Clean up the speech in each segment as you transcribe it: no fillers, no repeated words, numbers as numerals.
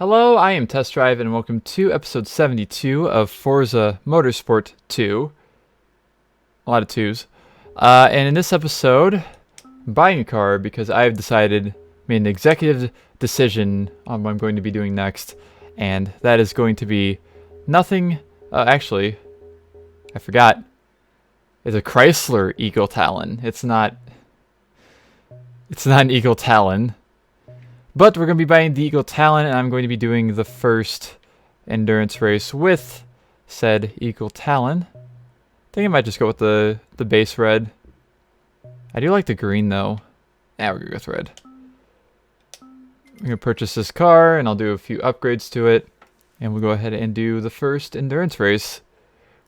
Hello, I am Test Drive, and welcome to episode 72 of Forza Motorsport 2. A lot of twos. And in this episode, I'm buying a car because I've made an executive decision on what I'm going to be doing next. And that is going to be nothing, actually, I forgot. It's a Chrysler Eagle Talon. It's not an Eagle Talon. But we're going to be buying the Eagle Talon, and I'm going to be doing the first endurance race with said Eagle Talon. I think I might just go with the base red. I do like the green, though. Yeah, we're going to go with red. I'm going to purchase this car, and I'll do a few upgrades to it. And we'll go ahead and do the first endurance race,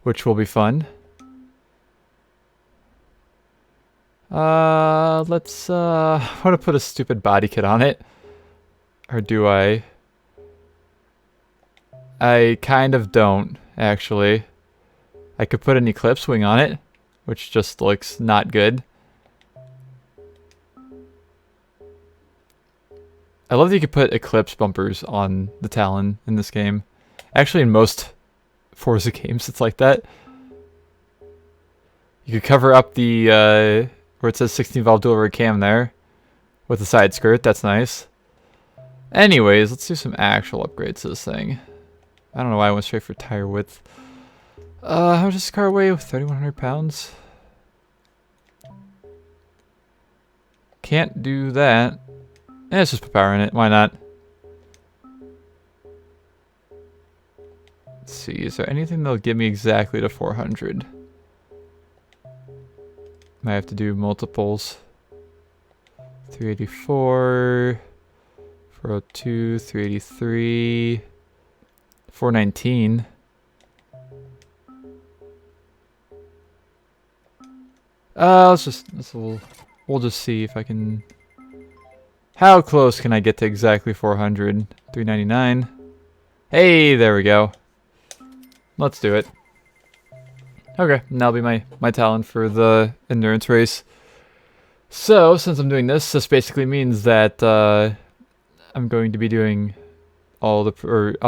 which will be fun. I want to put a stupid body kit on it. Or do I? I kind of don't, actually. I could put an Eclipse wing on it, which just looks not good. I love that you could put Eclipse bumpers on the Talon in this game. Actually, in most Forza games, it's like that. You could cover up the, where it says 16 valve dual rear cam there, with the side skirt. That's nice. Anyways, let's do some actual upgrades to this thing. I don't know why I went straight for tire width. How much does this car weigh? 3,100 pounds? Can't do that. Let's just put power in it. Why not? Let's see. Is there anything that'll give me exactly to 400? Might have to do multiples. 384... 402, 383, 419. We'll just see if I can. How close can I get to exactly 400? 399. Hey, there we go. Let's do it. Okay, and that'll be my talent for the endurance race. So, since I'm doing this basically means that I'm going to be doing I'll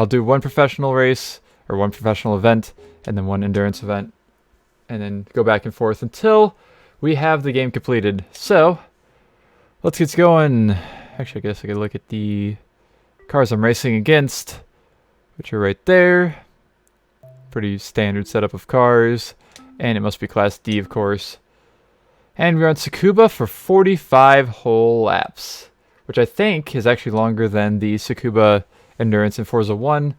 do one professional race, or one professional event, and then one endurance event, and then go back and forth until we have the game completed. So, let's get going. Actually, I guess I could look at the cars I'm racing against, which are right there. Pretty standard setup of cars, and it must be Class D, of course. And we're on Tsukuba for 45 whole laps, which I think is actually longer than the Tsukuba endurance in Forza 1,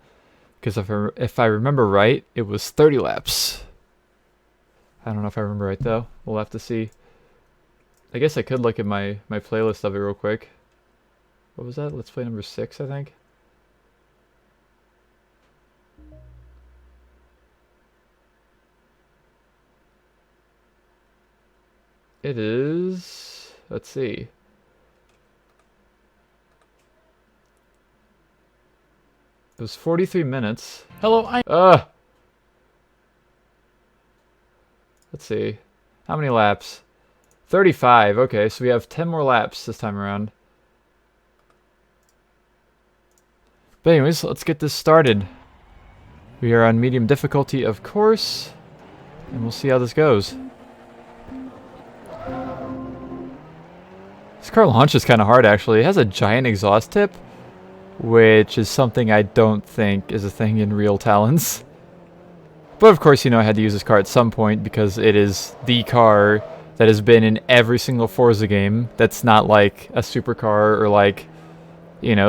because if I remember right, it was 30 laps. I don't know if I remember right, though. We'll have to see. I guess I could look at my playlist of it real quick. What was that? Let's Play number 6, I think. It is... Let's see. It was 43 minutes. Hello, let's see. How many laps? 35. Okay, so we have 10 more laps this time around. But anyways, let's get this started. We are on medium difficulty, of course. And we'll see how this goes. This car launches kind of hard, actually. It has a giant exhaust tip, which is something I don't think is a thing in real Talons. But of course, I had to use this car at some point because it is the car that has been in every single Forza game that's not like a supercar or like,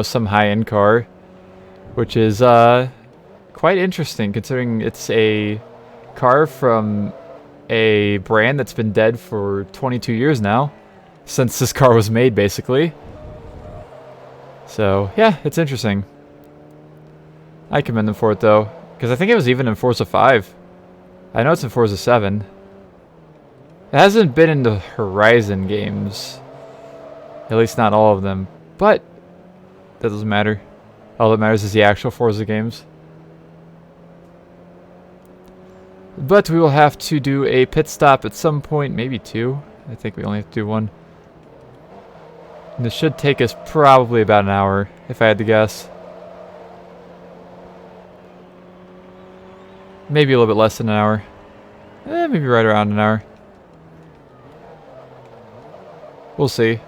some high-end car. Which is quite interesting considering it's a car from a brand that's been dead for 22 years now. Since this car was made, basically. So, yeah, it's interesting. I commend them for it, though. Because I think it was even in Forza 5. I know it's in Forza 7. It hasn't been in the Horizon games. At least not all of them. But, that doesn't matter. All that matters is the actual Forza games. But we will have to do a pit stop at some point. Maybe 2. I think we only have to do 1. And this should take us probably about an hour, if I had to guess. Maybe a little bit less than an hour. Maybe right around an hour. We'll see.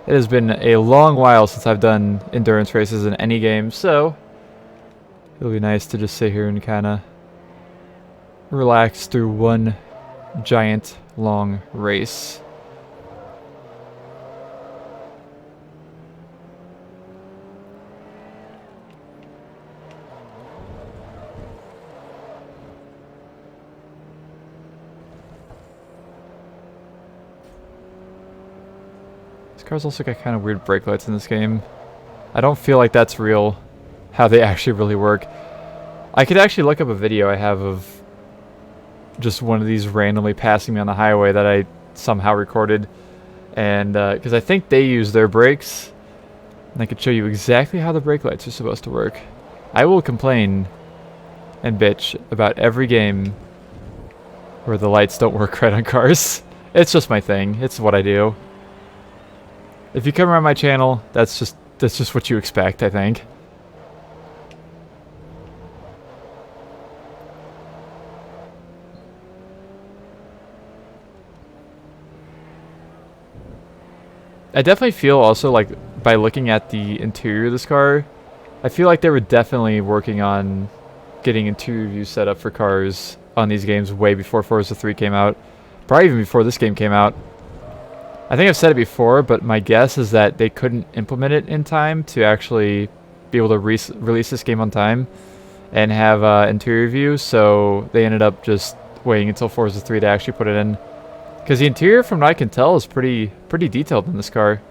It has been a long while since I've done endurance races in any game, so it'll be nice to just sit here and kind of relax through one giant long race. Cars also got kind of weird brake lights in this game. I don't feel like that's real, how they actually really work. I could actually look up a video I have of just one of these randomly passing me on the highway that I somehow recorded. And, because I think they use their brakes. And I could show you exactly how the brake lights are supposed to work. I will complain and bitch about every game where the lights don't work right on cars. It's just my thing. It's what I do. If you come around my channel, that's just what you expect, I think. I definitely feel also like by looking at the interior of this car, I feel like they were definitely working on getting interior views set up for cars on these games way before Forza 3 came out. Probably even before this game came out. I think I've said it before, but my guess is that they couldn't implement it in time to actually be able to release this game on time and have interior view, so they ended up just waiting until Forza 3 to actually put it in. Because the interior, from what I can tell, is pretty detailed in this car.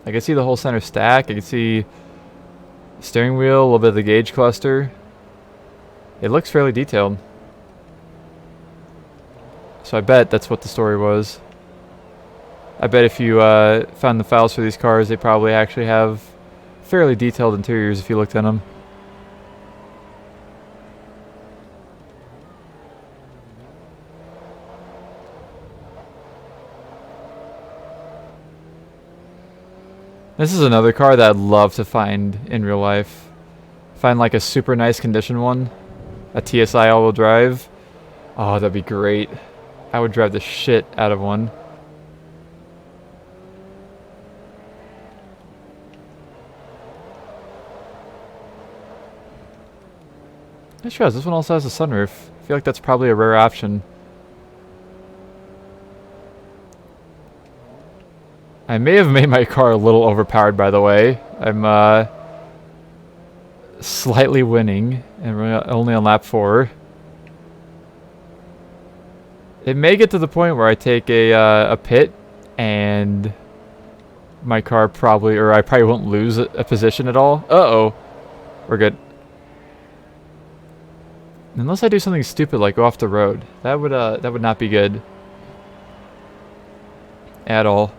I can see the whole center stack, I can see steering wheel, a little bit of the gauge cluster. It looks fairly detailed. So I bet that's what the story was. I bet if you found the files for these cars, they probably actually have fairly detailed interiors if you looked at them. This is another car that I'd love to find in real life. Find like a super nice condition one. A TSI all-wheel drive. Oh, that'd be great. I would drive the shit out of one. Nice tries. This one also has a sunroof. I feel like that's probably a rare option. I may have made my car a little overpowered, by the way. I'm slightly winning, and we're only on lap 4. It may get to the point where I take a pit, and my car probably, or I probably won't lose a position at all. Uh-oh. We're good. Unless I do something stupid like go off the road. That would not be good. At all.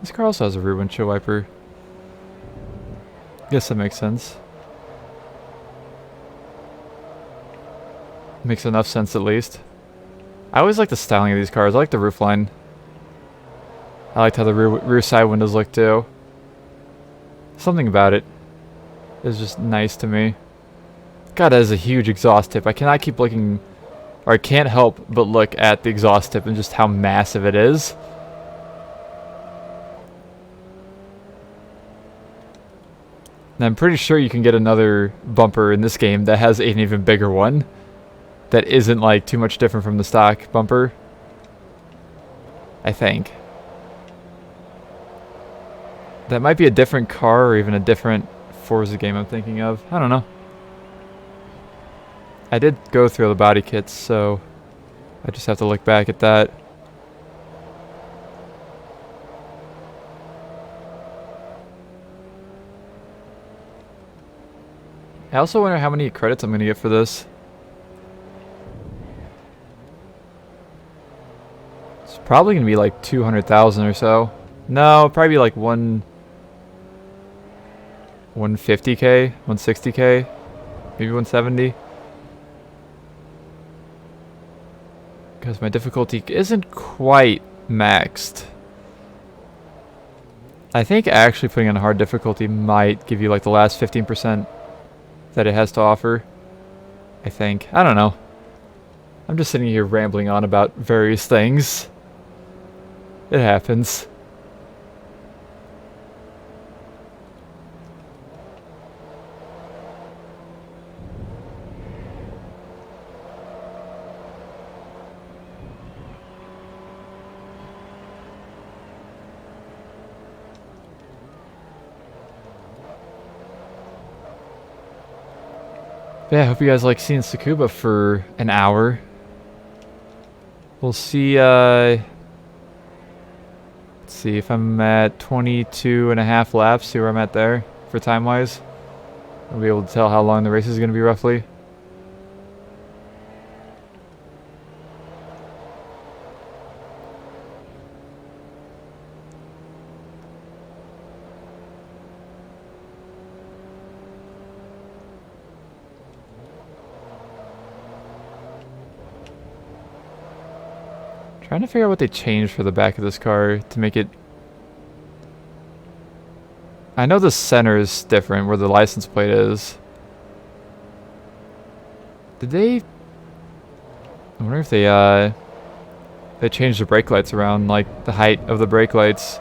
This car also has a rear windshield wiper. Guess that makes sense. Makes enough sense at least. I always like the styling of these cars. I like the roofline. I liked how the rear side windows look too. Something about it is just nice to me. God, that is a huge exhaust tip. I cannot keep looking, or I can't help but look at the exhaust tip and just how massive it is. And I'm pretty sure you can get another bumper in this game that has an even bigger one. That isn't like too much different from the stock bumper. I think. That might be a different car or even a different Forza game I'm thinking of. I don't know. I did go through the body kits, so I just have to look back at that. I also wonder how many credits I'm going to get for this. It's probably going to be like 200,000 or so. No, probably like 150k, 160k, maybe 170. because my difficulty isn't quite maxed. I think actually putting on hard difficulty might give you like the last 15% that it has to offer. I think. I don't know. I'm just sitting here rambling on about various things. It happens. Yeah, I hope you guys like seeing Tsukuba for an hour. We'll see, let's see if I'm at 22.5 laps, see where I'm at there for time-wise. I'll be able to tell how long the race is going to be roughly. Trying to figure out what they changed for the back of this car to make it... I know the center is different, where the license plate is. Did they... I wonder if they changed the brake lights around, like, the height of the brake lights.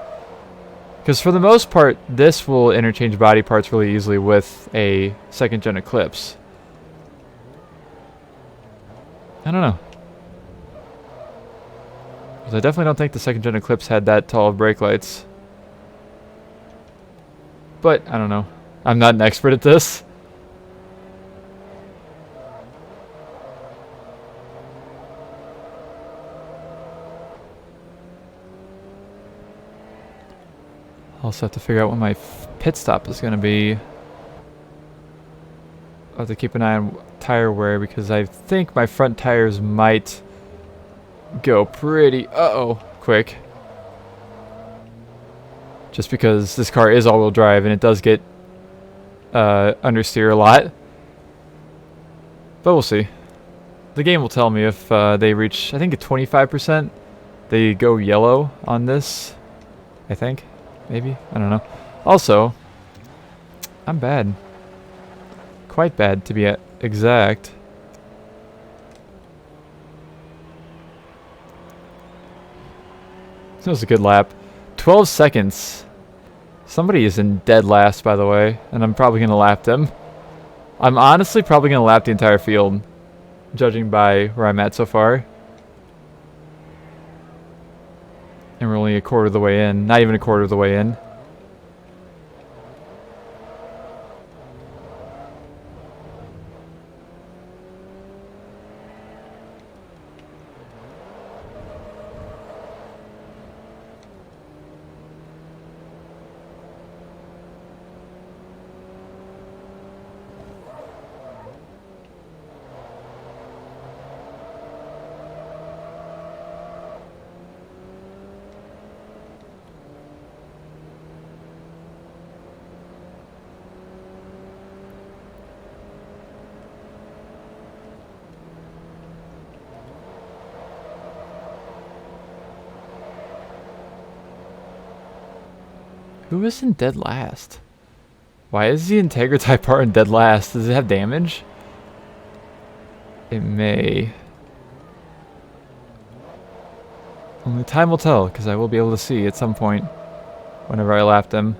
Because for the most part, this will interchange body parts really easily with a second-gen Eclipse. I don't know. I definitely don't think the second-gen Eclipse had that tall of brake lights. But, I don't know. I'm not an expert at this. Also have to figure out what my pit stop is going to be. I'll have to keep an eye on tire wear because I think my front tires might... go pretty quick, just because this car is all-wheel drive and it does get understeer a lot, but we'll see. The game will tell me if they reach, I think, at 25% they go yellow on this. I think, maybe, I don't know. Also, I'm bad, quite bad to be exact. That was a good lap. 12 seconds. Somebody is in dead last, by the way, and I'm probably going to lap them. I'm honestly probably going to lap the entire field, judging by where I'm at so far. And we're only a quarter of the way in. Not even a quarter of the way in. Who is in dead last? Why is the Integra Type R in dead last? Does it have damage? It may. Only time will tell, because I will be able to see at some point whenever I lap them.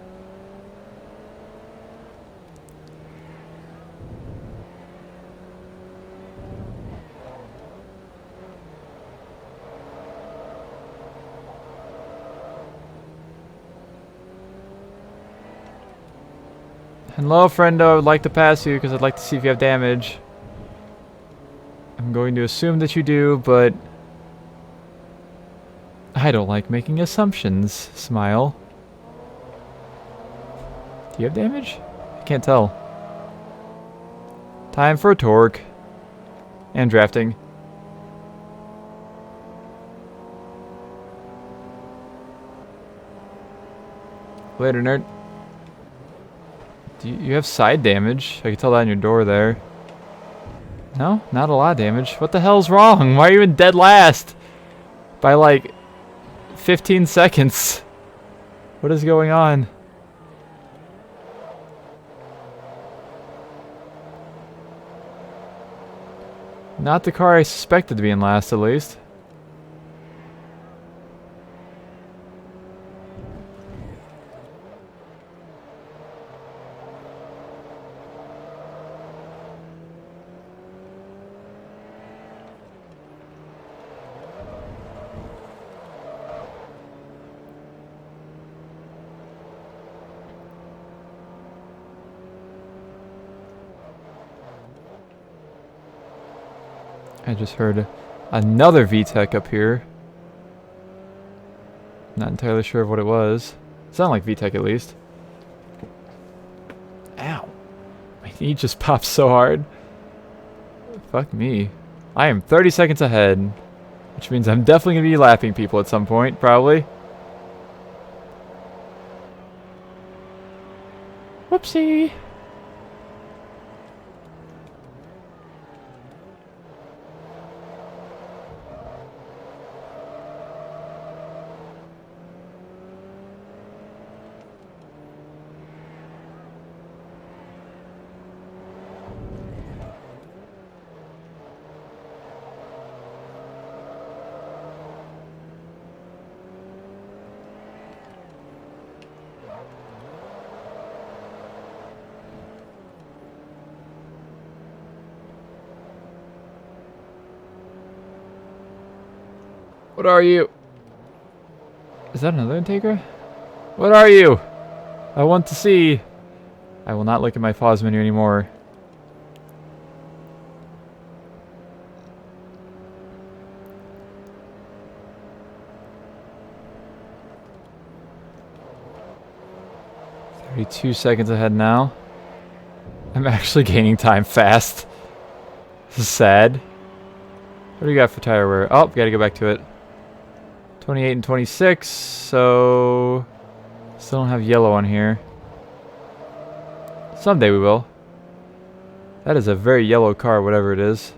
Hello, friendo. I would like to pass you because I'd like to see if you have damage. I'm going to assume that you do, but I don't like making assumptions. Smile. Do you have damage? I can't tell. Time for a torque. And drafting. Later, nerd. Do you have side damage? I can tell that on your door there. No? Not a lot of damage. What the hell's wrong? Why are you in dead last? By like 15 seconds. What is going on? Not the car I suspected to be in last, at least. I just heard another VTEC up here. Not entirely sure of what it was. Sounded like VTEC at least. Ow. My knee just popped so hard. Fuck me. I am 30 seconds ahead. Which means I'm definitely going to be lapping people at some point, probably. Whoopsie. What are you? Is that another Integra? What are you? I want to see. I will not look at my pause menu anymore. "32 seconds ahead now. I'm actually gaining time fast. This is sad. What do you got for tire wear? Oh, gotta go back to it. 28 and 26, so still don't have yellow on here. Someday we will. That is a very yellow car, whatever it is.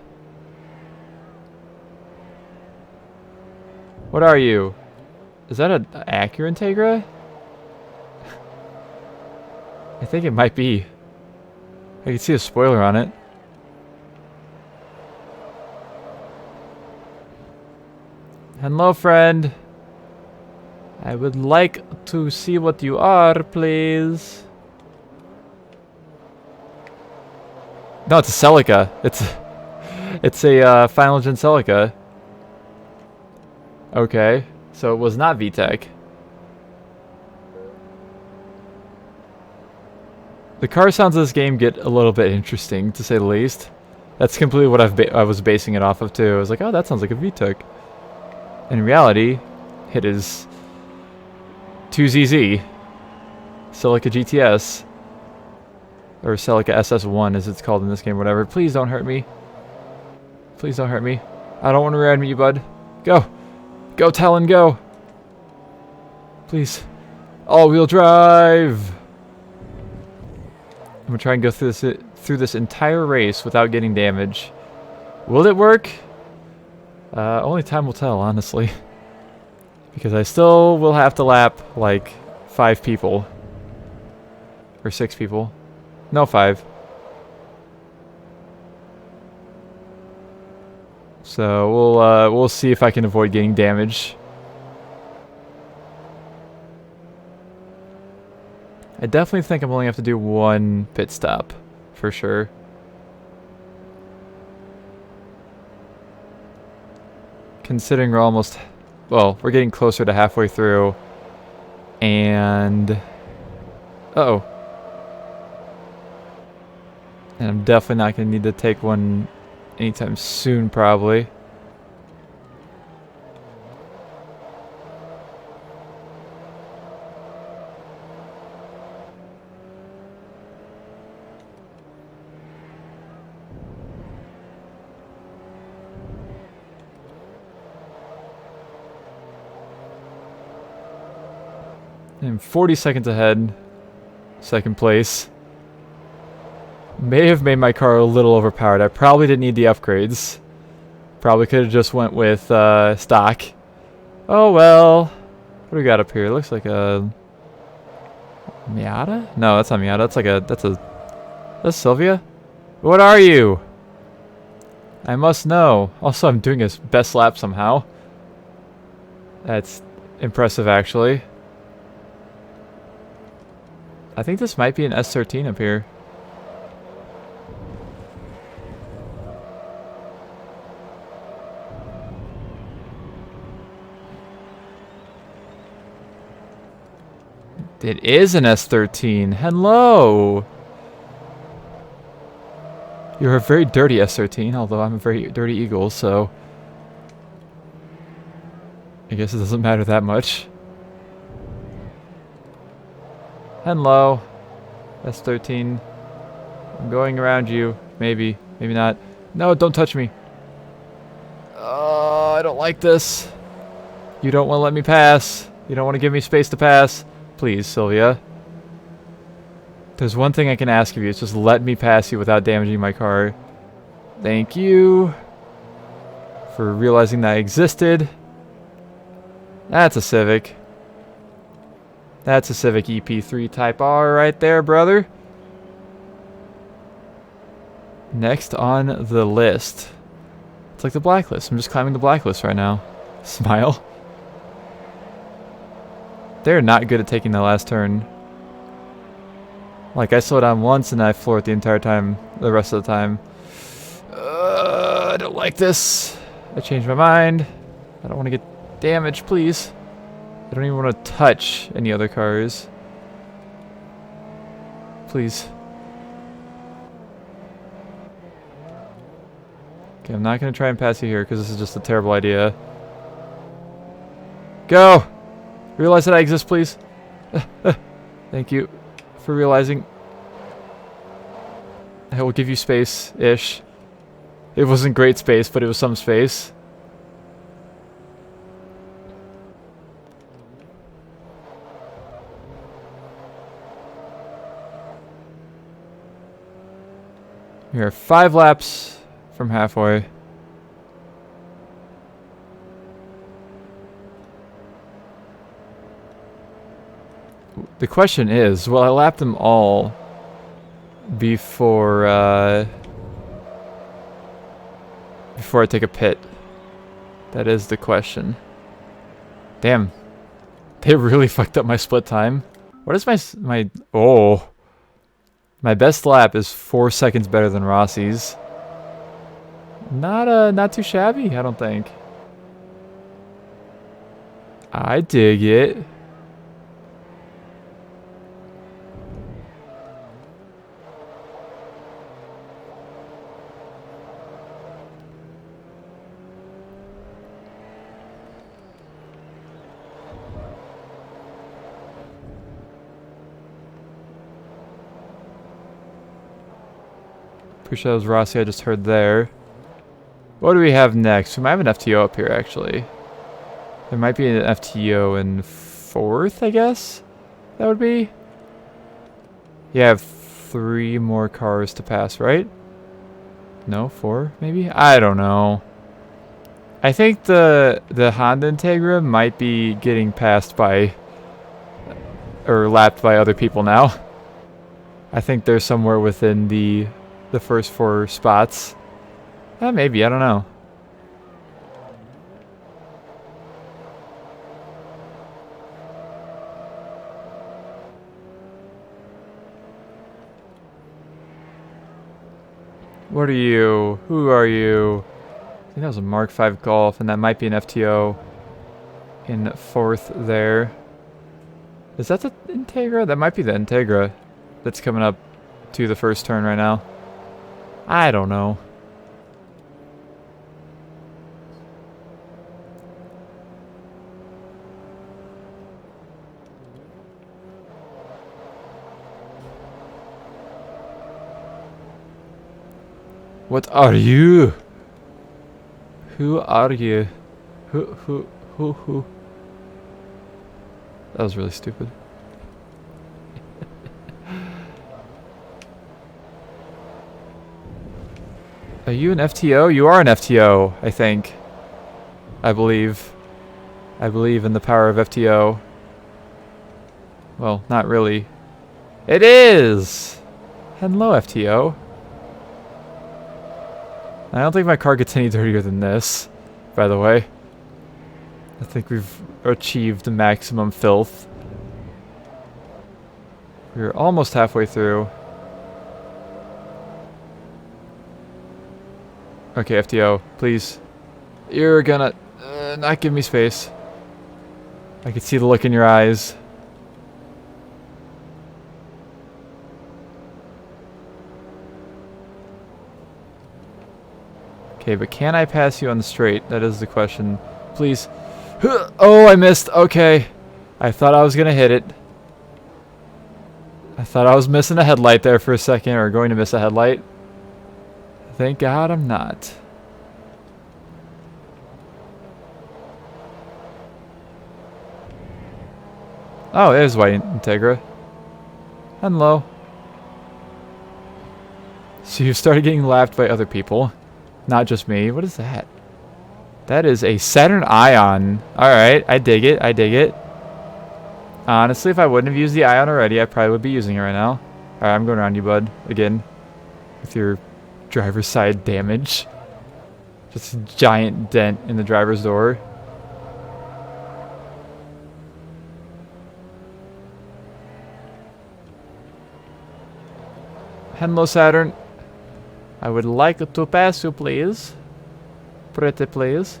What are you? Is that an Acura Integra? I think it might be. I can see a spoiler on it. Hello, friend. I would like to see what you are, please. No, it's a Celica. It's a Final Gen Celica. Okay, so it was not VTEC. The car sounds of this game get a little bit interesting, to say the least. That's completely what I was basing it off of too. I was like, oh, that sounds like a VTEC. In reality, it is 2ZZ, Celica GTS, or Celica SS1 as it's called in this game, whatever. Please don't hurt me. Please don't hurt me. I don't want to rear end you, bud. Go. Go, Talon, go. Please. All-wheel drive. I'm going to try and go through this entire race without getting damage. Will it work? Only time will tell, honestly. Because I still will have to lap, like, 5 people. Or 6 people. No, 5. So, we'll see if I can avoid getting damage. I definitely think I'm only going to have to do 1 pit stop. For sure. Considering we're almost... Well, we're getting closer to halfway through. And... Uh-oh. And I'm definitely not going to need to take one anytime soon, probably. I'm 40 seconds ahead. Second place. May have made my car a little overpowered. I probably didn't need the upgrades. Probably could have just went with stock. Oh well. What do we got up here? It looks like a Miata? No, that's not Miata. That's like a that's Sylvia? What are you? I must know. Also, I'm doing his best lap somehow. That's impressive, actually. I think this might be an S13 up here. It is an S13. Hello! You're a very dirty S13, although I'm a very dirty Eagle, so I guess it doesn't matter that much. Hello, S13. I'm going around you. Maybe, maybe not. No, don't touch me. I don't like this. You don't want to let me pass. You don't want to give me space to pass. Please, Sylvia. There's one thing I can ask of you. It's just let me pass you without damaging my car. Thank you for realizing that existed. That's a Civic. That's a Civic EP3 Type R right there, brother. Next on the list. It's like the blacklist. I'm just climbing the blacklist right now. Smile. They're not good at taking the last turn. Like, I slow down once and I floor it the entire time, the rest of the time. I don't like this. I changed my mind. I don't want to get damaged, please. I don't even want to touch any other cars. Please. Okay, I'm not going to try and pass you here because this is just a terrible idea. Go! Realize that I exist, please. Thank you for realizing. I will give you space-ish. It wasn't great space, but it was some space. We are 5 laps from halfway. The question is, will I lap them all before I take a pit? That is the question. Damn. They really fucked up my split time. What is my oh. My best lap is 4 seconds better than Rossi's. Not too shabby, I don't think. I dig it. Pretty sure that was Rossi I just heard there. What do we have next? We might have an FTO up here, actually. There might be an FTO in 4th, I guess? That would be? You have 3 more cars to pass, right? No, 4, maybe? I don't know. I think the Honda Integra might be getting passed by... or lapped by other people now. I think they're somewhere within the first 4 spots. Maybe, I don't know. What are you? Who are you? I think that was a Mark V Golf, and that might be an FTO in 4th there. Is that the Integra? That might be the Integra that's coming up to the first turn right now. I don't know. What are you? Who are you? Who? That was really stupid. Are you an FTO? You are an FTO, I think. I believe. I believe in the power of FTO. Well, not really. It is! Hello, FTO. I don't think my car gets any dirtier than this, by the way. I think we've achieved the maximum filth. We're almost halfway through. Okay, FTO, please. You're gonna not give me space. I can see the look in your eyes. Okay, but can I pass you on the straight? That is the question. Please. Oh, I missed. Okay. I thought I was gonna hit it. I thought I was missing a headlight there for a second, or going to miss a headlight. Thank God I'm not. Oh, there's White Integra. Hello. So you've started getting lapped by other people. Not just me. What is that? That is a Saturn Ion. Alright, I dig it. I dig it. Honestly, if I wouldn't have used the Ion already, I probably would be using it right now. Alright, I'm going around you, bud. Again. With your driver's side damage. Just a giant dent in the driver's door. Hello, Saturn. I would like to pass you, please. Pretty please.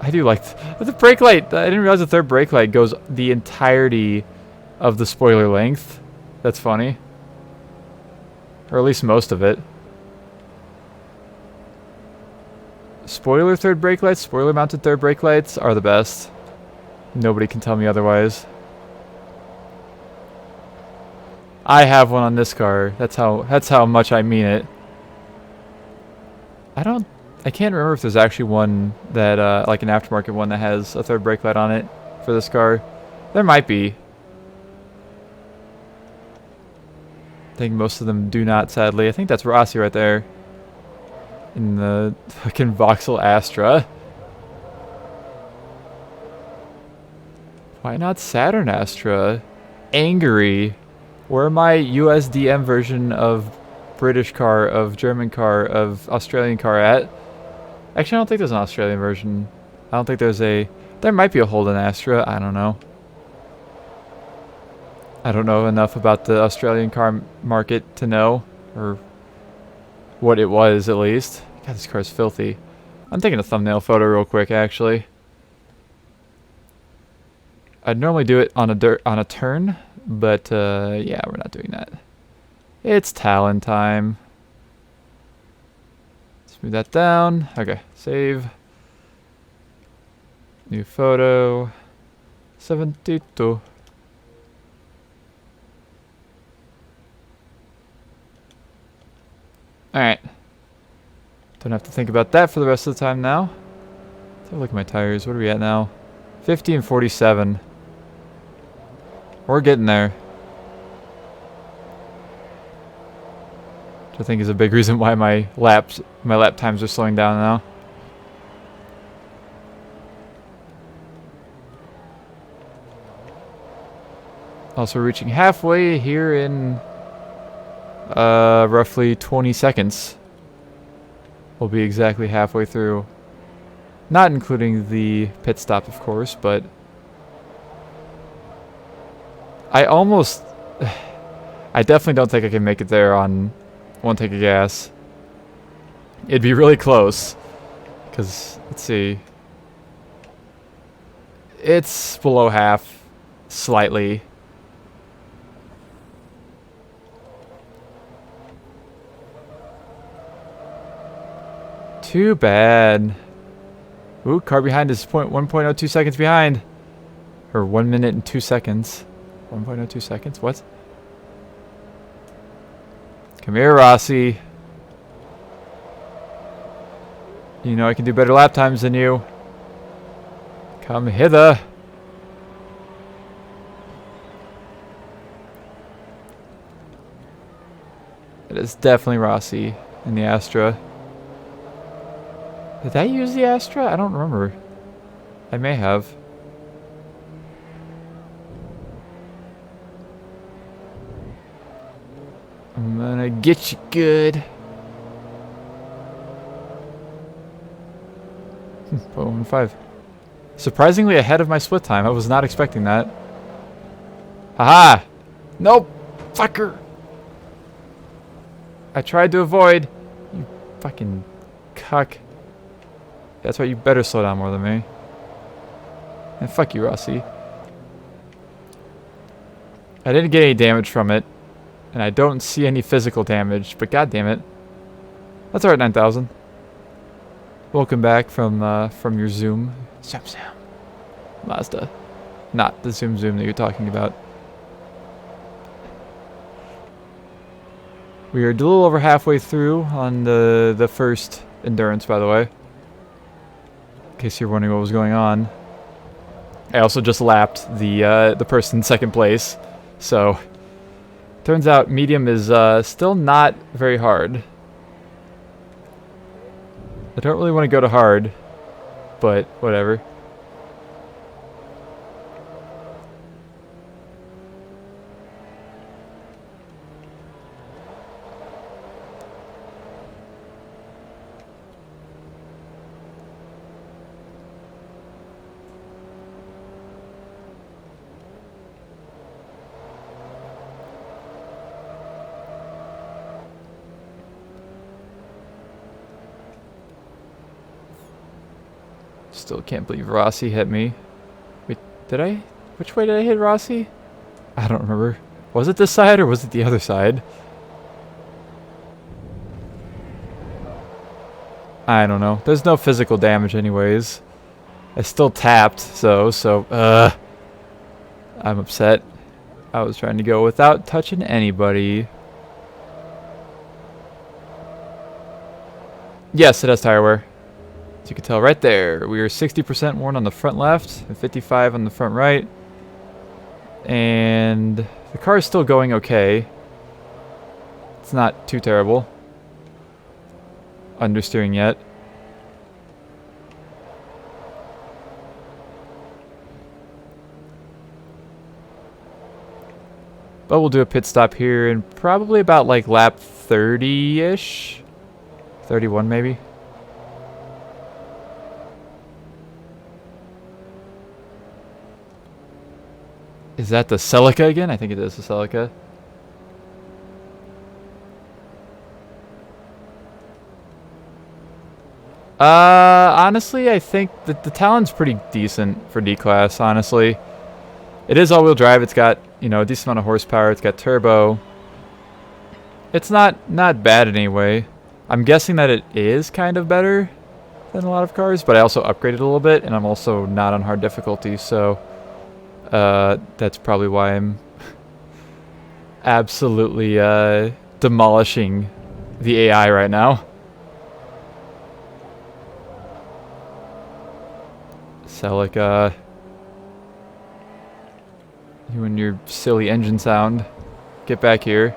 I do like the brake light. I didn't realize the third brake light goes the entirety of the spoiler length. That's funny. Or at least most of it. Spoiler third brake lights, spoiler mounted third brake lights are the best. Nobody can tell me otherwise. I have one on this car. That's how much I mean it. I can't remember if there's actually one that like an aftermarket one that has a third brake light on it for this car. There might be. I think most of them do not, sadly. I think that's Rossi right there. In the fucking Vauxhall Astra. Why not Saturn Astra? Angry. Where my USDM version of British car, of German car, of Australian car at? Actually, I don't think there's an Australian version. I don't think there's a... There might be a Holden Astra. I don't know. I don't know enough about the Australian car market to know. Or what it was, at least. God, this car's filthy. I'm taking a thumbnail photo real quick, actually. I'd normally do it on a turn, but yeah, we're not doing that. It's Talon time. Let's move that down. Okay, save. New photo. 72. Alright. Don't have to think about that for the rest of the time now. Let's have a look at my tires. What are we at now? 50 and 47. We're getting there. Which I think is a big reason why my lap times are slowing down now. Also reaching halfway here in roughly 20 seconds. We'll be exactly halfway through. Not including the pit stop, of course, but I definitely don't think I can make it there on one tank of gas. It'd be really close. Because, let's see. It's below half. Slightly. Too bad. Ooh, car behind is 1.02 seconds behind. Or 1 minute and 2 seconds. 1.02 seconds? What? Come here, Rossi. You know I can do better lap times than you. Come hither. It is definitely Rossi. in the Astra. Did I use the Astra? I don't remember. I may have. I'm gonna get you good. Boom, 5. Surprisingly ahead of my split time. I was not expecting that. Haha! Nope! Fucker! I tried to avoid. You fucking cuck. That's why you better slow down more than me. And fuck you, Rossi. I didn't get any damage from it. And I don't see any physical damage, but god damn it. That's alright, 9,000. Welcome back from your Zoom. Zoom. Mazda. Not the Zoom that you're talking about. We are a little over halfway through on the first endurance, by the way. In case you're wondering what was going on. I also just lapped the person in second place. So, turns out medium is still not very hard. I don't really want to go to hard, but whatever. Still can't believe Rossi hit me. Wait, did I? Which way did I hit Rossi? I don't remember. Was it this side or was it the other side? I don't know. There's no physical damage anyways. I still tapped, so I'm upset. I was trying to go without touching anybody. Yes, it has tire wear. As you can tell right there, we are 60% worn on the front left and 55 on the front right. And the car is still going okay. It's not too terrible. Understeering yet. But we'll do a pit stop here in probably about like lap 30-ish. 31 maybe. Is that the Celica again? I think it is the Celica. Honestly, I think that the Talon's pretty decent for D-Class, honestly. It is all-wheel drive. It's got, you know, a decent amount of horsepower. It's got turbo. It's not bad in any way. I'm guessing that it is kind of better than a lot of cars, but I also upgraded a little bit, and I'm also not on hard difficulty, so... that's probably why I'm absolutely demolishing the AI right now. Celica, you and your silly engine sound. Get back here.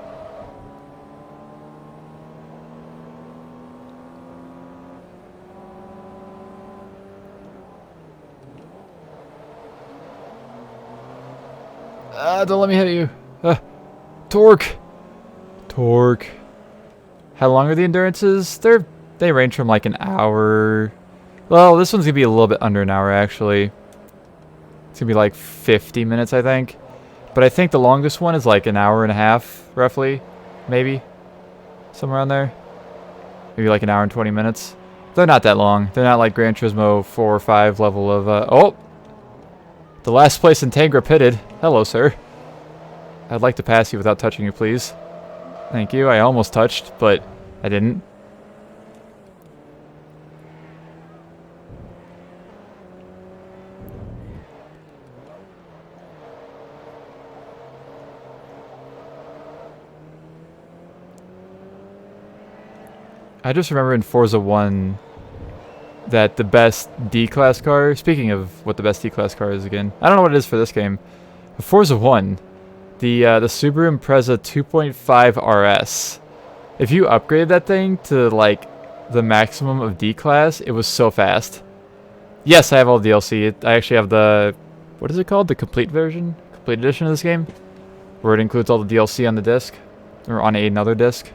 Don't let me hit you. Torque. Torque. How long are the endurances? They range from like an hour. Well, this one's gonna be a little bit under an hour actually. It's gonna be like 50 minutes, I think. But I think the longest one is like an hour and a half, roughly. Maybe. Somewhere around there. Maybe like an hour and 20 minutes. They're not that long. They're not like Gran Turismo 4 or 5 level of, oh! The last place in Tangra pitted. Hello, sir. I'd like to pass you without touching you, please. Thank you. I almost touched, but I didn't. I just remember in Forza 1 that the best D-Class car... Speaking of what the best D-Class car is again. I don't know what it is for this game. Forza 1... The Subaru Impreza 2.5 RS. If you upgrade that thing to like the maximum of D class, it was so fast. Yes, I have all the DLC. I actually have the, what is it called? The complete version? Complete edition of this game? Where it includes all the DLC on the disc. Or on another disc.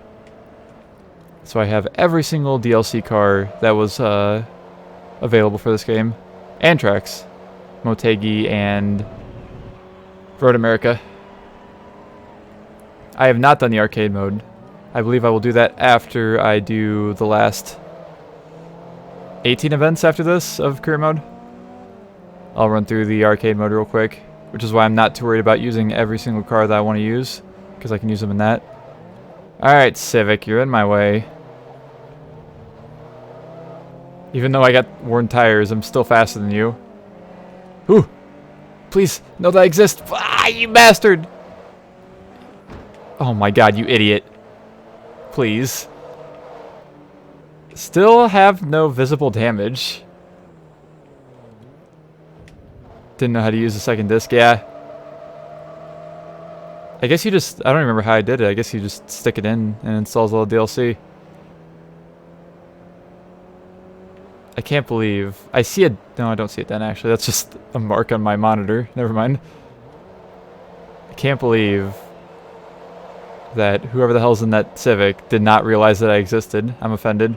So I have every single DLC car that was available for this game. And tracks. Motegi and Road America. I have not done the arcade mode. I believe I will do that after I do the last 18 events after this of career mode. I'll run through the arcade mode real quick, which is why I'm not too worried about using every single car that I want to use, because I can use them in that. Alright, Civic, you're in my way. Even though I got worn tires, I'm still faster than you. Ooh! Please, know that I exist! Ah, you bastard! Oh my god, you idiot. Please. Still have no visible damage. Didn't know how to use the second disc, yeah. I guess you just, I don't remember how I did it. I guess you just stick it in and it installs all the DLC. I can't believe, I see it, no I don't see it then actually. That's just a mark on my monitor. Never mind. I can't believe that whoever the hell's in that Civic did not realize that I existed. I'm offended.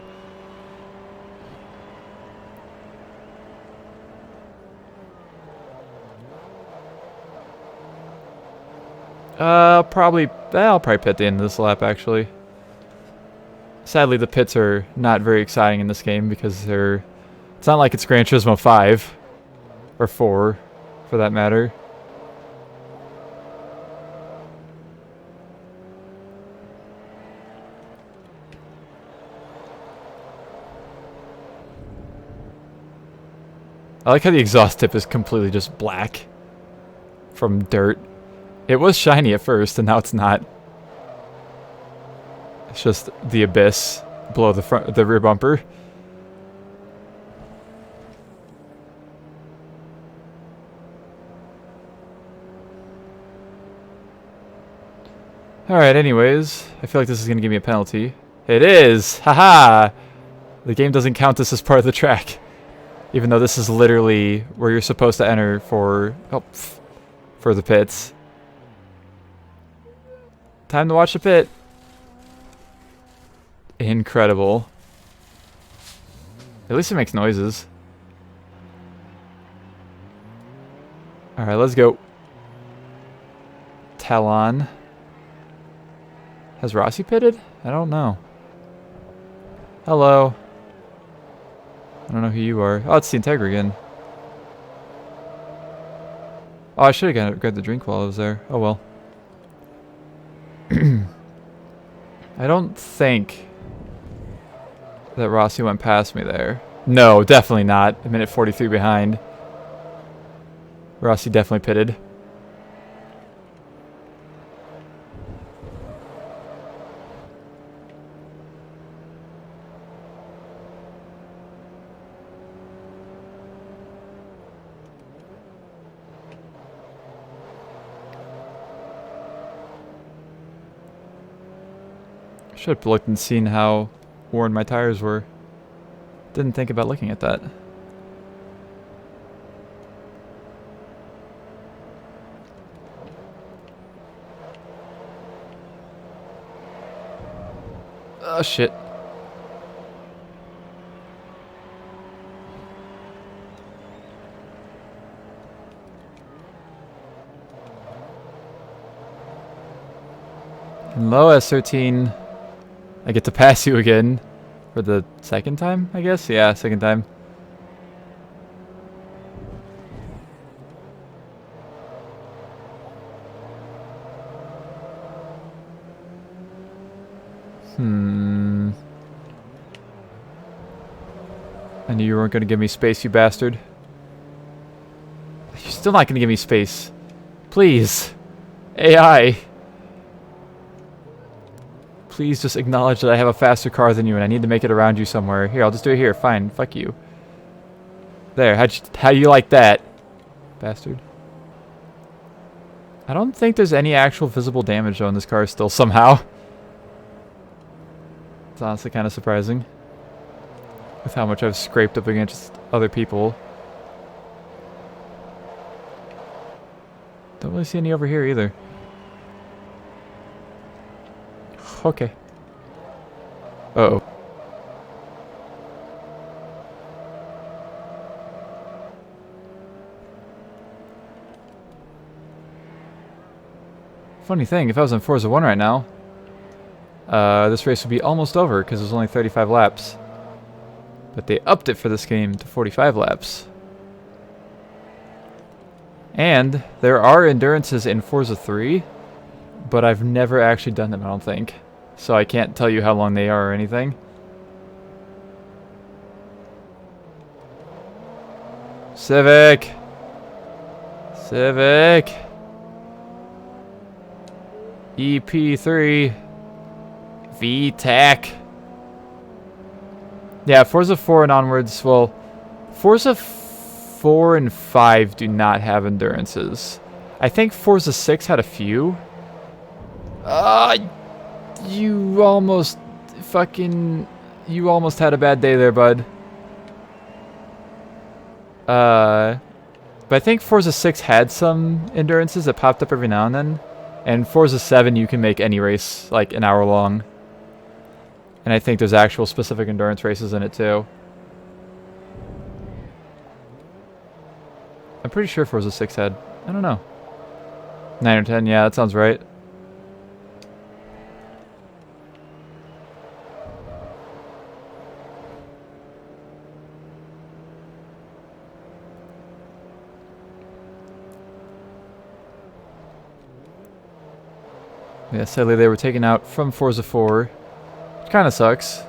I'll probably pit at the end of this lap actually. Sadly, the pits are not very exciting in this game because they're, it's not like it's Gran Turismo 5 or 4 for that matter. I like how the exhaust tip is completely just black from dirt. It was shiny at first, and now it's not. It's just the abyss below the rear bumper. Alright, anyways, I feel like this is going to give me a penalty. It is! Haha! The game doesn't count this as part of the track. Even though this is literally where you're supposed to enter for the pits. Time to watch the pit. Incredible. At least it makes noises. Alright, let's go. Talon. Has Rossi pitted? I don't know. Hello. I don't know who you are. Oh, it's the Integra again. Oh, I should have grabbed the drink while I was there. Oh well. I don't think that Rossi went past me there. No, definitely not. A minute 43 behind. Rossi definitely pitted. Should have looked and seen how worn my tires were. Didn't think about looking at that. Oh shit. Hello, S13. I get to pass you again for the second time, I guess? Yeah, second time. I knew you weren't going to give me space, you bastard. You're still not going to give me space. Please. AI. Please just acknowledge that I have a faster car than you and I need to make it around you somewhere. Here, I'll just do it here. Fine. Fuck you. There. How do you like that? Bastard. I don't think there's any actual visible damage though in this car still somehow. It's honestly kind of surprising with how much I've scraped up against other people. Don't really see any over here either. Okay. Uh-oh. Funny thing, if I was in Forza 1 right now, this race would be almost over because it was only 35 laps. But they upped it for this game to 45 laps. And there are endurances in Forza 3, but I've never actually done them, I don't think. So I can't tell you how long they are or anything. Civic! Civic! EP3. VTEC. Yeah, Forza 4 and onwards, well, Forza 4 and 5 do not have endurances. I think Forza 6 had a few. You almost had a bad day there, bud. But I think Forza 6 had some endurances that popped up every now and then. And Forza 7, you can make any race, like, an hour long. And I think there's actual specific endurance races in it, too. I'm pretty sure Forza 6 had, I don't know, 9 or 10, yeah, that sounds right. Yeah, sadly they were taken out from Forza 4, which kind of sucks.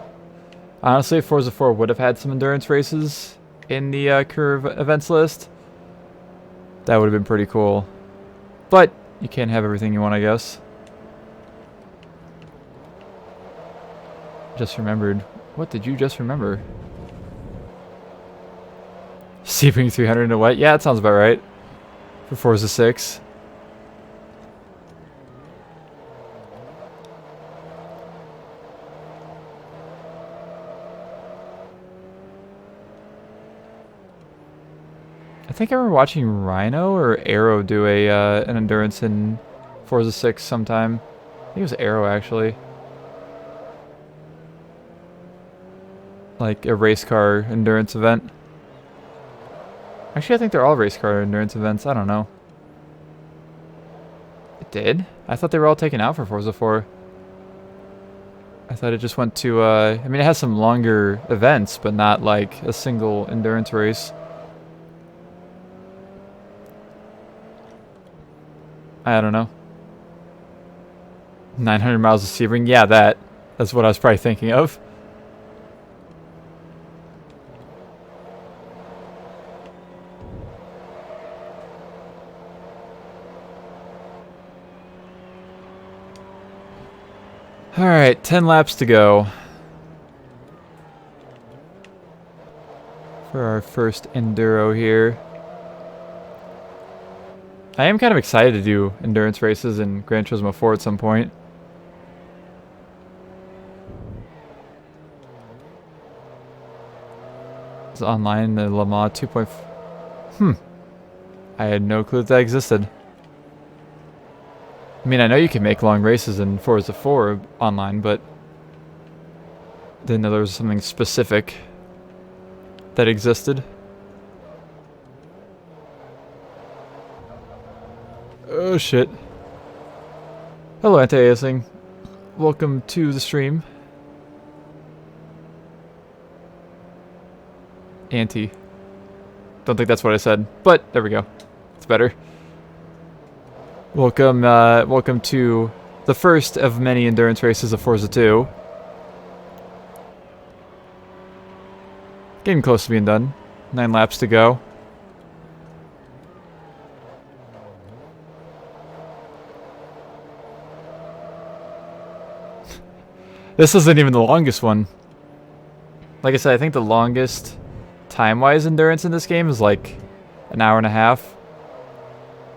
Honestly, if Forza 4 would have had some endurance races in the curve events list, that would have been pretty cool. But you can't have everything you want, I guess. Just remembered. What did you just remember? Sebring 300 into wet? Yeah, that sounds about right. For Forza 6. I think I remember watching Rhino or Arrow do an endurance in Forza 6 sometime. I think it was Arrow, actually. Like a race car endurance event. Actually, I think they're all race car endurance events. I don't know. It did? I thought they were all taken out for Forza 4. I thought it just went to, I mean, it has some longer events, but not like a single endurance race. I don't know. 900 miles of Sebring? Yeah, that's what I was probably thinking of. Alright, 10 laps to go for our first Enduro here. I am kind of excited to do endurance races in Gran Turismo 4 at some point. It's online, the Le Mans 2.5. I had no clue that existed. I mean, I know you can make long races in Forza 4 online, but didn't know there was something specific that existed. Oh shit. Hello, anti-aliasing. Welcome to the stream. Anti. Don't think that's what I said, but there we go. It's better. Welcome, welcome to the first of many endurance races of Forza 2. Getting close to being done. 9 laps to go. This isn't even the longest one. Like I said, I think the longest time-wise endurance in this game is like an hour and a half.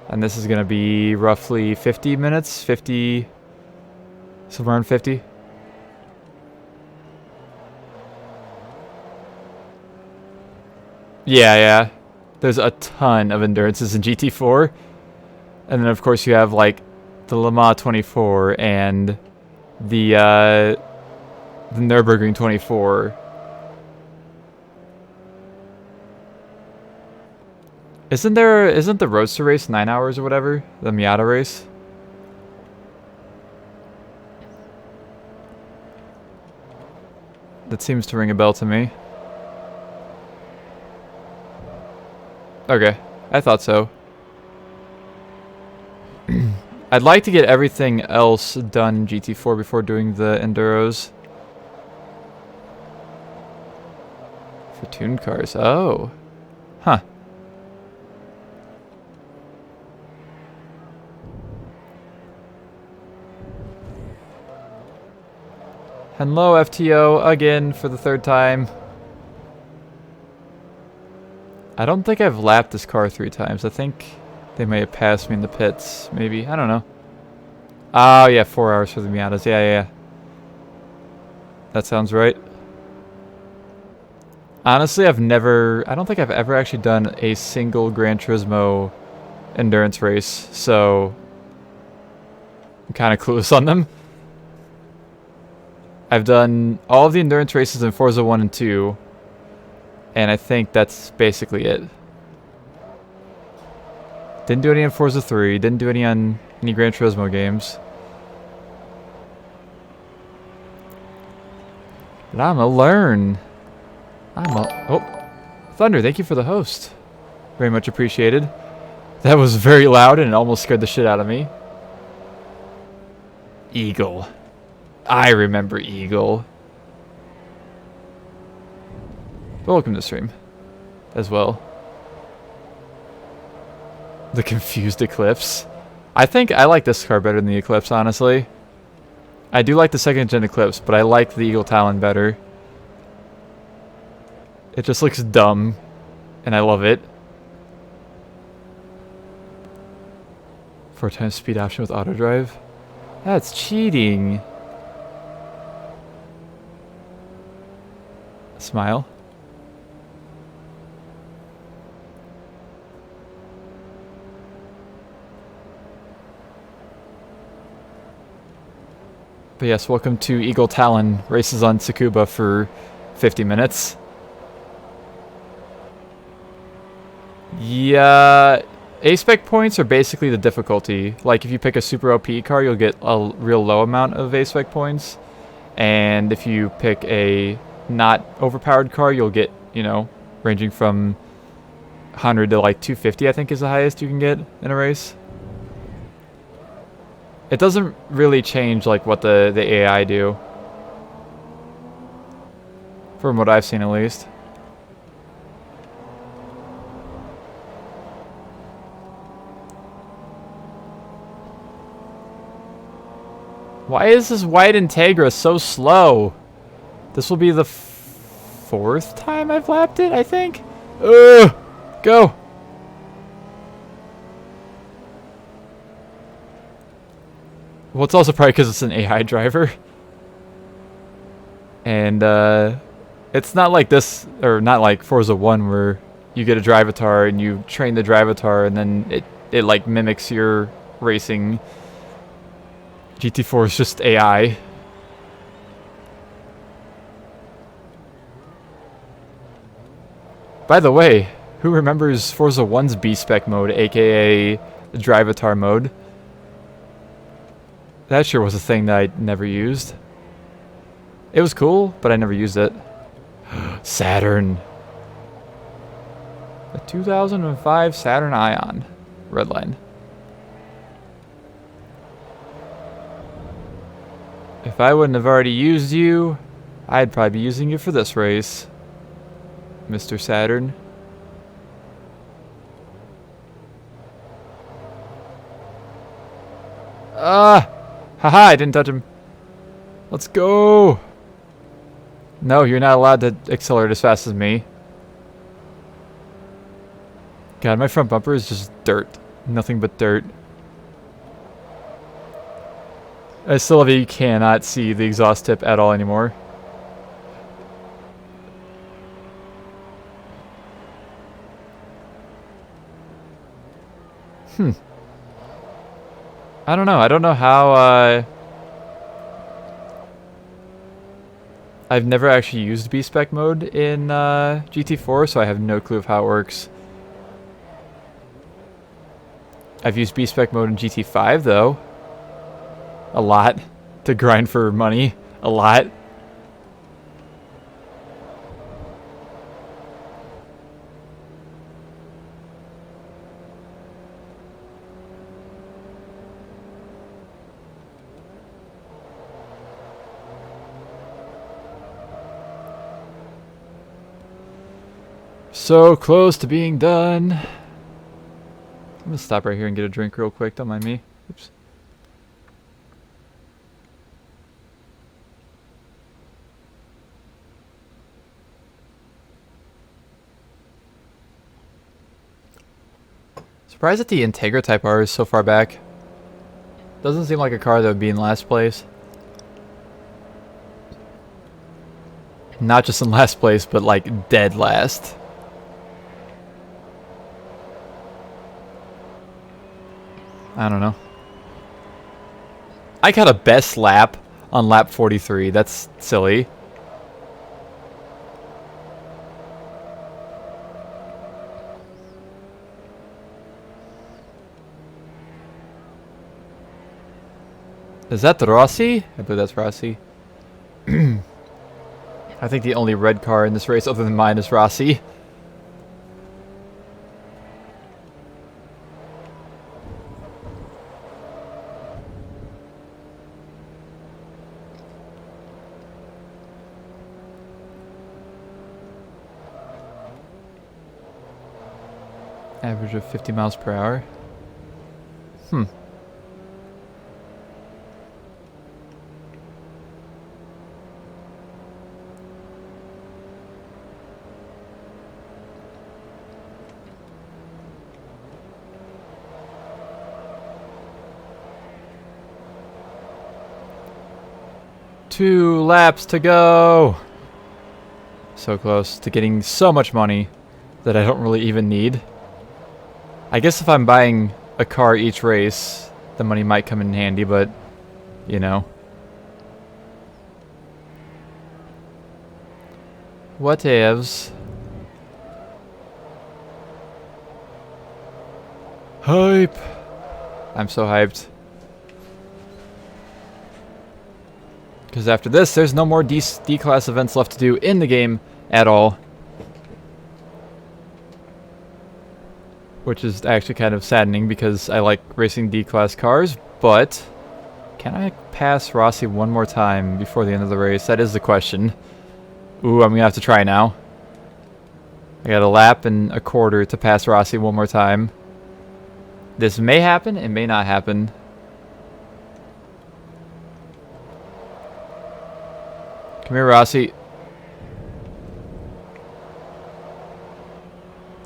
And this is going to be roughly 50 minutes, somewhere around 50. Yeah, yeah. There's a ton of endurances in GT4. And then, of course, you have, like, the Le Mans 24 and the Nürburgring 24. Isn't the Roadster race 9 hours or whatever? The Miata race? That seems to ring a bell to me. Okay, I thought so. I'd like to get everything else done in GT4 before doing the Enduros. For tuned cars. Oh. Huh. Hello, FTO, again for the 3rd time. I don't think I've lapped this car 3 times. I think they may have passed me in the pits, maybe. I don't know. Oh, yeah, 4 hours for the Miatas. Yeah, yeah, yeah. That sounds right. Honestly, I don't think I've ever actually done a single Gran Turismo endurance race, so I'm kind of clueless on them. I've done all of the endurance races in Forza 1 and 2, and I think that's basically it. Didn't do any on Forza 3, didn't do any on any Gran Turismo games. But I'm gonna learn. Oh, Thunder, thank you for the host. Very much appreciated. That was very loud and it almost scared the shit out of me. Eagle. I remember Eagle. Welcome to the stream as well. The confused Eclipse. I think I like this car better than the Eclipse, honestly. I do like the 2nd gen Eclipse, but I like the Eagle Talon better. It just looks dumb, and I love it. 4 times speed option with auto drive. That's cheating. Smile. But yes, welcome to Eagle Talon races on Tsukuba for 50 minutes. Yeah, A-spec points are basically the difficulty. Like, if you pick a super OP car, you'll get a real low amount of A-spec points. And if you pick a not overpowered car, you'll get, you know, ranging from 100 to like 250, I think is the highest you can get in a race. It doesn't really change like what the AI do. From what I've seen at least. Why is this white Integra so slow? This will be the 4th time I've lapped it, I think. Ugh! Go! Well, it's also probably because it's an AI driver. And, it's not like this, or not like Forza 1 where you get a drivatar and you train the drivatar and then it like mimics your racing. GT4 is just AI. By the way, who remembers Forza 1's B-spec mode, aka the drivatar mode? That sure was a thing that I never used. It was cool, but I never used it. Saturn. The 2005 Saturn Ion. Redline. If I wouldn't have already used you, I'd probably be using you for this race, Mr. Saturn. Haha, I didn't touch him. Let's go. No, you're not allowed to accelerate as fast as me. God, my front bumper is just dirt. Nothing but dirt. I still love it. You cannot see the exhaust tip at all anymore. I don't know. I don't know how, I've never actually used B-Spec mode in GT4, so I have no clue of how it works. I've used B-Spec mode in GT5, though. A lot. To grind for money. A lot. So close to being done. I'm gonna stop right here and get a drink real quick. Don't mind me. Oops. Surprised that the Integra Type R is so far back. Doesn't seem like a car that would be in last place. Not just in last place, but like dead last. I don't know. I got a best lap on lap 43. That's silly. Is that the Rossi? I believe that's Rossi. I think the only red car in this race other than mine is Rossi. Average of 50 miles per hour. Hmm. Two laps to go. So close to getting so much money that I don't really even need. I guess if I'm buying a car each race, the money might come in handy, but, you know. Whatevs. Hype. I'm so hyped. Because after this, there's no more D-class events left to do in the game at all. Which is actually kind of saddening because I like racing D-class cars, but can I pass Rossi one more time before the end of the race? That is the question. Ooh, I'm going to have to try now. I got a lap and a quarter to pass Rossi one more time. This may happen, it may not happen. Come here, Rossi.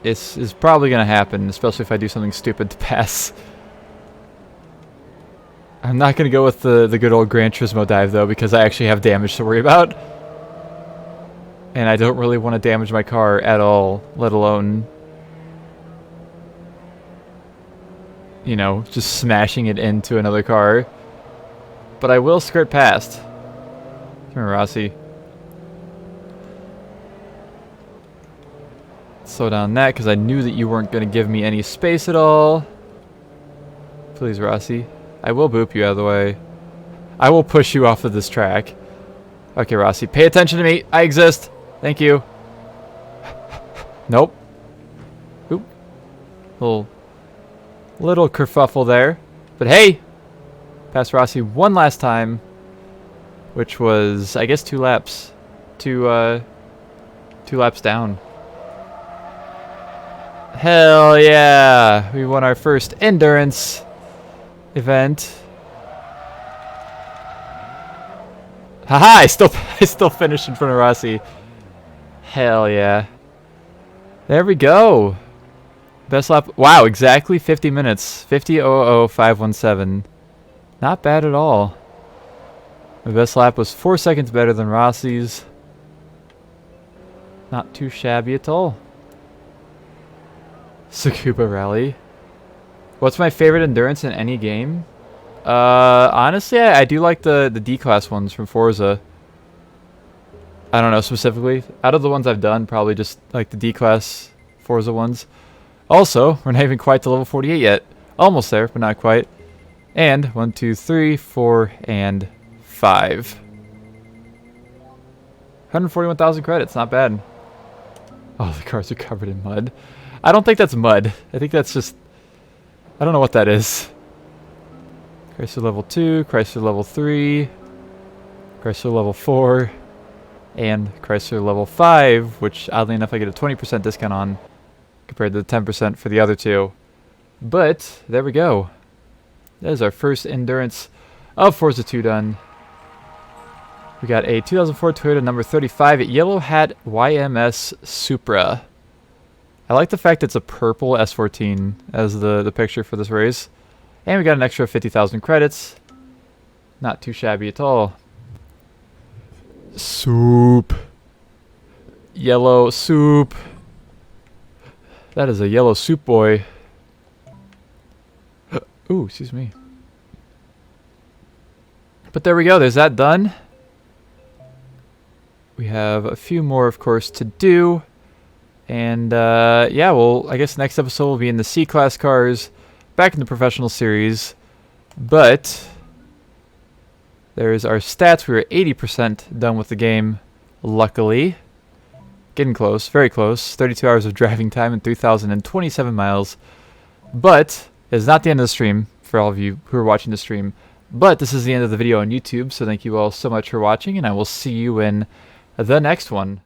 This is probably going to happen, especially if I do something stupid to pass. I'm not going to go with the good old Gran Turismo dive, though, because I actually have damage to worry about. And I don't really want to damage my car at all, let alone, you know, just smashing it into another car. But I will skirt past. Come here, Rossi. Slow down that, because I knew that you weren't going to give me any space at all. Please, Rossi. I will boop you out of the way. I will push you off of this track. Okay, Rossi, pay attention to me. I exist. Thank you. Nope. Oop. Little kerfuffle there. But hey! Pass Rossi one last time. Which was, I guess, 2 laps. 2 laps down. Hell yeah! We won our first endurance event. Haha! I still finished in front of Rossi. Hell yeah! There we go. Best lap. Wow! Exactly 50 minutes. 50.00517. Not bad at all. My best lap was 4 seconds better than Rossi's. Not too shabby at all. Tsukuba rally. What's my favorite endurance in any game? Honestly, I do like the D-class ones from Forza. I don't know specifically. Out of the ones I've done, probably just like the D-class Forza ones. Also, we're not even quite to level 48 yet. Almost there, but not quite. And 1, 2, 3, 4, and 5. 141,000 credits, not bad. Oh, the cars are covered in mud. I don't think that's mud. I think that's just... I don't know what that is. Chrysler level 2, Chrysler level 3, Chrysler level 4, and Chrysler level 5, which oddly enough I get a 20% discount on compared to the 10% for the other two. But, there we go. That is our first endurance of Forza 2 done. We got a 2004 Toyota number 35 at Yellow Hat YMS Supra. I like the fact it's a purple S14 as the picture for this race. And we got an extra 50,000 credits. Not too shabby at all. Soup. Yellow soup. That is a yellow soup boy. Ooh, excuse me. But there we go. There's that done. We have a few more, of course, to do. And, yeah, well, I guess next episode will be in the C-Class cars. Back in the professional series. But there's our stats. We were 80% done with the game, luckily. Getting close, very close. 32 hours of driving time and 3,027 miles. But it's not the end of the stream for all of you who are watching the stream. But this is the end of the video on YouTube, so thank you all so much for watching, and I will see you in the next one.